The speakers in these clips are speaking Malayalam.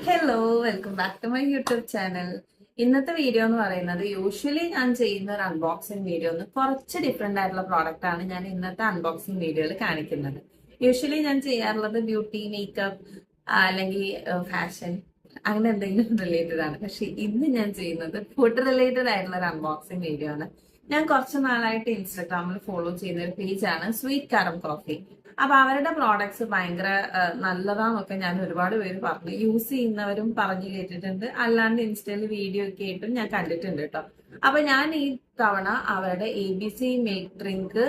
Hello, welcome back to my YouTube channel. ഇന്നത്തെ വീഡിയോ എന്ന് പറയുന്നത് യൂഷ്വലി ഞാൻ ചെയ്യുന്ന ഒരു അൺബോക്സിംഗ് വീഡിയോ കുറച്ച് ഡിഫറെന്റ് ആയിട്ടുള്ള പ്രോഡക്റ്റ് ആണ് ഞാൻ ഇന്നത്തെ അൺബോക്സിംഗ് വീഡിയോയിൽ കാണിക്കുന്നത്. യൂഷ്വലി ഞാൻ ചെയ്യാറുള്ളത് ബ്യൂട്ടി, മേക്കപ്പ് അല്ലെങ്കിൽ ഫാഷൻ അങ്ങനെ എന്തെങ്കിലും റിലേറ്റഡ് ആണ്. പക്ഷെ ഇന്ന് ഞാൻ ചെയ്യുന്നത് ഫുഡ് റിലേറ്റഡ് ആയിട്ടുള്ള ഒരു അൺബോക്സിംഗ് വീഡിയോ ആണ്. ഞാൻ കുറച്ച് നാളായിട്ട് ഇൻസ്റ്റാഗ്രാമിൽ ഫോളോ ചെയ്യുന്ന ഒരു പേജാണ് സ്വീറ്റ് കാരം കോഫി. അപ്പൊ അവരുടെ പ്രോഡക്ട്സ് ഭയങ്കര നല്ലതാന്നൊക്കെ ഞാൻ ഒരുപാട് പേര് പറഞ്ഞു, യൂസ് ചെയ്യുന്നവരും പറഞ്ഞു കേട്ടിട്ടുണ്ട്, അല്ലാണ്ട് ഇൻസ്റ്റയിൽ വീഡിയോ ഒക്കെ ആയിട്ടും ഞാൻ കണ്ടിട്ടുണ്ട് കേട്ടോ. അപ്പൊ ഞാൻ ഈ തവണ അവരുടെ ABC മിൽക്ക് ഡ്രിങ്ക്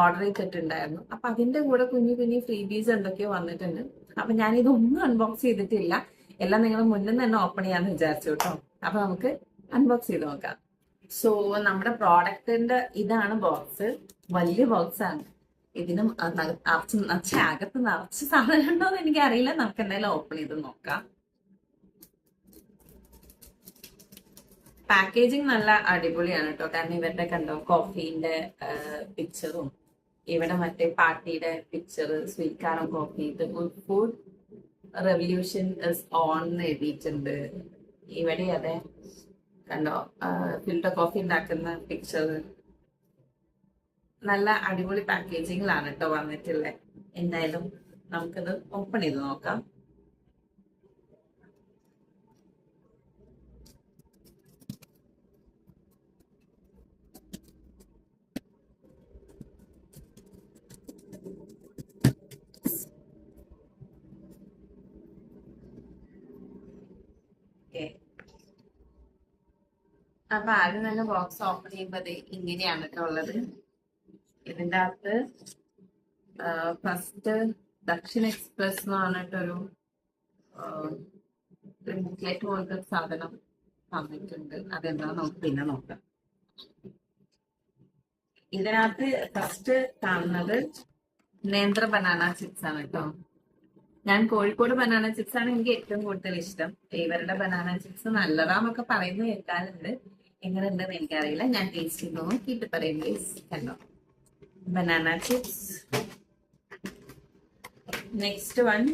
ഓർഡർ ചെയ്തിട്ടുണ്ടായിരുന്നു. അപ്പൊ അതിന്റെ കൂടെ കുഞ്ഞു കുഞ്ഞു ഫ്രീബീസ് എന്തൊക്കെയോ വന്നിട്ടുണ്ട്. അപ്പൊ ഞാൻ ഇതൊന്നും അൺബോക്സ് ചെയ്തിട്ടില്ല, എല്ലാം നിങ്ങൾ മുന്നിൽ തന്നെ ഓപ്പൺ ചെയ്യാന്ന് വിചാരിച്ചു കേട്ടോ. അപ്പൊ നമുക്ക് അൺബോക്സ് ചെയ്ത് നോക്കാം. സോ നമ്മുടെ പ്രോഡക്റ്റിന്റെ ഇതാണ് ബോക്സ്. വലിയ ബോക്സ് ആണ്. ഇതിനും അകത്ത് നിറച്ച് സാധനം ഉണ്ടോ എന്ന് എനിക്കറിയില്ല. നമുക്ക് എന്തായാലും ഓപ്പൺ ചെയ്ത് നോക്കാം. പാക്കേജിങ് നല്ല അടിപൊളിയാണ് കേട്ടോ. കാരണം ഇവരുടെ കണ്ടോ കോഫീന്റെ പിക്ചറും ഇവിടെ മറ്റേ പാർട്ടിയുടെ പിക്ചർ, സ്വീറ്റ് കാരം കോഫി, ഇത് ഫുഡ് റെവല്യൂഷൻ ഇസ് ഓൺ എന്ന് എഴുതിയിട്ടുണ്ട്. ഇവിടെ അതെ കണ്ടോ ഫിൽറ്റർ കോഫി ഉണ്ടാക്കുന്ന പിക്ചർ. നല്ല അടിപൊളി പാക്കേജിങ്ങിലാണ് കേട്ടോ വന്നിട്ടുള്ളത്. എന്തായാലും നമുക്കിത് ഓപ്പൺ ചെയ്ത് നോക്കാം. അപ്പൊ ആദ്യം തന്നെ ബോക്സ് ഓപ്പൺ ചെയ്യുമ്പോൾ ഇങ്ങനെയാണ് കേട്ടോ ഉള്ളത്. ഇതിൻ്റെ അകത്ത് ഫസ്റ്റ് ദക്ഷിൺ എക്സ്പ്രസ് എന്ന് പറഞ്ഞിട്ടൊരു ബുക്ക്ലെറ്റ് പോലത്തെ സാധനം തന്നിട്ടുണ്ട്. അതെന്താ നമുക്ക് പിന്നെ നോക്കാം. ഇതിനകത്ത് ഫസ്റ്റ് കാണുന്നത് നേന്ത്ര ബനാന ചിപ്സ് ആണ് കേട്ടോ. ഞാൻ കോഴിക്കോട് ബനാന ചിപ്സ് ആണ് എനിക്ക് ഏറ്റവും കൂടുതൽ ഇഷ്ടം. ഇവരുടെ ബനാന ചിപ്സ് നല്ലതാന്നൊക്കെ പറയുന്നത് കേൾക്കാറുണ്ട്. എങ്ങനെ ഉണ്ടെന്ന് എനിക്കറിയില്ല. ഞാൻ ടേസ്റ്റ് ചെയ്ത് നോക്കിയിട്ട് പറയും. കണ്ടോ banana chips. Next one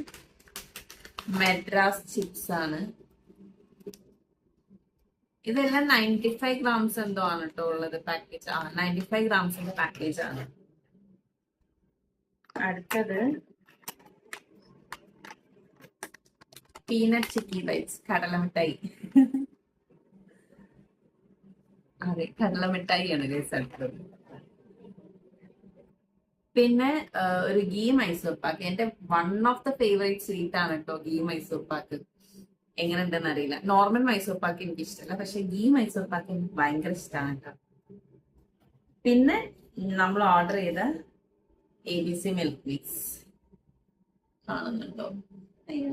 Madras chips ആണ്. ഇതെല്ലാം 95 grams എന്തോ ആണ് കേട്ടോ ഉള്ളത് പാക്കേജ്. 95 ഗ്രാംസിന്റെ പാക്കേജ് ആണ്. അടുത്തത് പീനട്ട് ചിക്കി ബൈറ്റ്സ്, കടലമിഠായി. അതെ, കടലമിഠായിയാണ് ഗൈസ് അടുത്തത്. പിന്നെ ഒരു ഗീ മൈസൂർ പാക്ക്. എന്റെ one of the favourite sweet ആണ് കേട്ടോ ഗീ മൈസൂർ പാക്ക്. എങ്ങനെ ഉണ്ടെന്ന് അറിയില്ല. നോർമൽ മൈസൂർ പാക്ക് എനിക്ക് ഇഷ്ടമല്ല, പക്ഷെ ഗീ മൈസൂർ പാക്ക് എനിക്ക് ഭയങ്കര ഇഷ്ടമാണ് കേട്ടോ. പിന്നെ നമ്മൾ ഓർഡർ ചെയ്ത ABC മിൽക്ക് മിക്സ് കാണുന്നുണ്ടോ? അയ്യോ,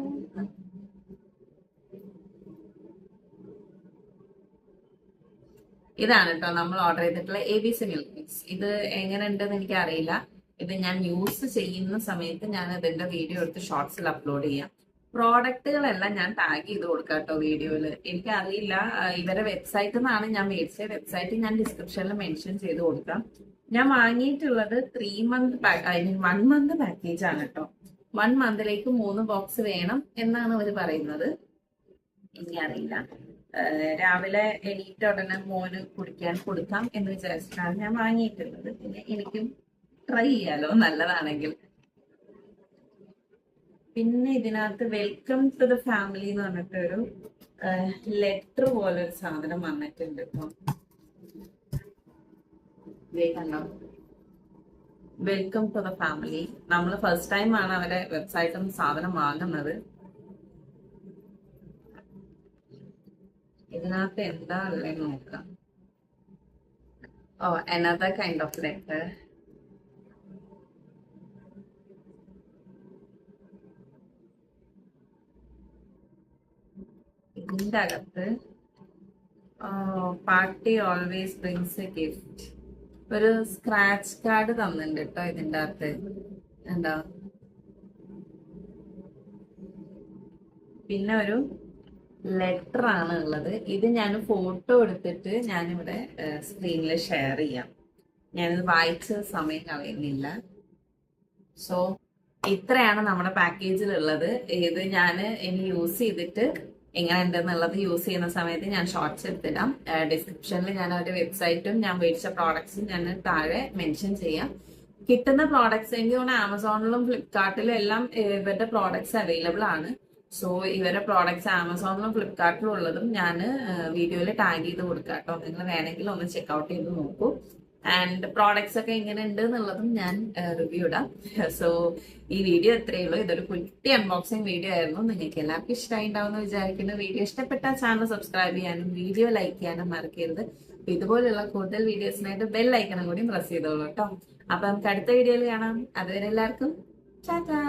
ഇതാണ് കേട്ടോ നമ്മൾ ഓർഡർ ചെയ്തിട്ടുള്ള ABC മിൽക്ക് മിക്സ്. ഇത് എങ്ങനെ ഉണ്ടെന്ന് എനിക്ക് അറിയില്ല. ഇത് ഞാൻ യൂസ് ചെയ്യുന്ന സമയത്ത് ഞാൻ ഇതിന്റെ വീഡിയോ എടുത്ത് ഷോർട്സിൽ അപ്ലോഡ് ചെയ്യാം. പ്രോഡക്റ്റുകളെല്ലാം ഞാൻ ടാഗ് ചെയ്ത് കൊടുക്കാം കേട്ടോ വീഡിയോയില്. എനിക്കറിയില്ല, ഇവരെ വെബ്സൈറ്റിൽ നിന്നാണ് ഞാൻ മേടിച്ചത്. വെബ്സൈറ്റ് ഞാൻ ഡിസ്ക്രിപ്ഷനിൽ മെൻഷൻ ചെയ്ത് കൊടുക്കാം. ഞാൻ വാങ്ങിയിട്ടുള്ളത് 3 month 1 month പാക്കേജ് ആണ് കേട്ടോ. 1 monthലേക്ക് 3 ബോക്സ് വേണം എന്നാണ് അവർ പറയുന്നത്. എനിക്കറിയില്ല. രാവിലെ എണീറ്റ ഉടനെ മോന് കുടിക്കാൻ കൊടുക്കാം എന്ന് വിചാരിച്ചിട്ടാണ് ഞാൻ വാങ്ങിയിട്ടുള്ളത്. പിന്നെ എനിക്കും ട്രൈ ചെയ്യാലോ നല്ലതാണെങ്കിൽ. പിന്നെ ഇതിനകത്ത് വെൽക്കം ടു ദ ഫാമിലി എന്ന് പറഞ്ഞിട്ടൊരു ലെറ്റർ പോലെ ഒരു സാധനം വന്നിട്ടുണ്ട്. ഇപ്പം കണ്ടോ, വെൽക്കം ടു ദ ഫാമിലി. നമ്മൾ ഫസ്റ്റ് ടൈം ആണ് അവരെ വെബ്സൈറ്റിൽ നിന്ന് സാധനം വാങ്ങുന്നത്. ഇതിനകത്ത് എന്താ ഉള്ളത് നോക്കാം. ഓ, another kind of letter. ഇതിന്റെ അകത്ത് party always brings A gift, ഒരു സ്ക്രാച്ച് കാർഡ് തന്നിട്ടുണ്ട് കേട്ടോ ഇതിന്റെ അകത്ത്. എന്താ, പിന്നെ ഒരു ലെറ്റർ ആണ് ഉള്ളത്. ഇത് ഞാൻ ഫോട്ടോ എടുത്തിട്ട് ഞാനിവിടെ സ്ക്രീനിൽ ഷെയർ ചെയ്യാം. ഞാനിത് വായിച്ച സമയം കളയുന്നില്ല. സോ ഇത്രയാണ് നമ്മുടെ പാക്കേജിലുള്ളത്. ഇത് ഞാൻ ഇനി യൂസ് ചെയ്തിട്ട് എങ്ങനെ ഉണ്ടെന്നുള്ളത് യൂസ് ചെയ്യുന്ന സമയത്ത് ഞാൻ ഷോർട്സ് എടുത്തിടാം. ഡിസ്ക്രിപ്ഷനിൽ ഞാൻ അവരുടെ വെബ്സൈറ്റും ഞാൻ മേടിച്ച പ്രോഡക്ട്സും ഞാൻ താഴെ മെൻഷൻ ചെയ്യാം. കിട്ടുന്ന പ്രോഡക്ട്സ് എനിക്ക് തോന്നുന്നു ആമസോണിലും ഫ്ലിപ്കാർട്ടിലും എല്ലാം ഇവരുടെ പ്രോഡക്ട്സ് അവൈലബിൾ ആണ്. സോ ഇവരുടെ പ്രോഡക്ട്സ് ആമസോണിലും ഫ്ലിപ്കാർട്ടിലും ഉള്ളതും ഞാൻ വീഡിയോയിൽ ടാഗ് ചെയ്ത് കൊടുക്കാം കേട്ടോ. നിങ്ങൾ വേണമെങ്കിൽ ഒന്ന് ചെക്ക്ഔട്ട് ചെയ്ത് നോക്കൂ. ആൻഡ് പ്രോഡക്ട്സ് ഒക്കെ എങ്ങനെ ഉണ്ട് എന്നുള്ളതും ഞാൻ റിവ്യൂ ഇടാം. സോ ഈ വീഡിയോ എത്രയേ ഉള്ളൂ. ഇതൊരു കുട്ടി അൺബോക്സിംഗ് വീഡിയോ ആയിരുന്നു. നിങ്ങൾക്ക് എല്ലാവർക്കും ഇഷ്ടമായിട്ടുണ്ടാവുമെന്ന് വിചാരിക്കുന്നു. വീഡിയോ ഇഷ്ടപ്പെട്ട ചാനൽ സബ്സ്ക്രൈബ് ചെയ്യാനും വീഡിയോ ലൈക്ക് ചെയ്യാനും മറക്കരുത്. ഇതുപോലുള്ള കൂടുതൽ വീഡിയോസിനായിട്ട് ബെൽ ഐക്കണും കൂടി പ്രസ് ചെയ്തോളൂ കേട്ടോ. അപ്പൊ നമുക്ക് അടുത്ത വീഡിയോയിൽ കാണാം. അതുവരെ എല്ലാവർക്കും ടാറ്റാ.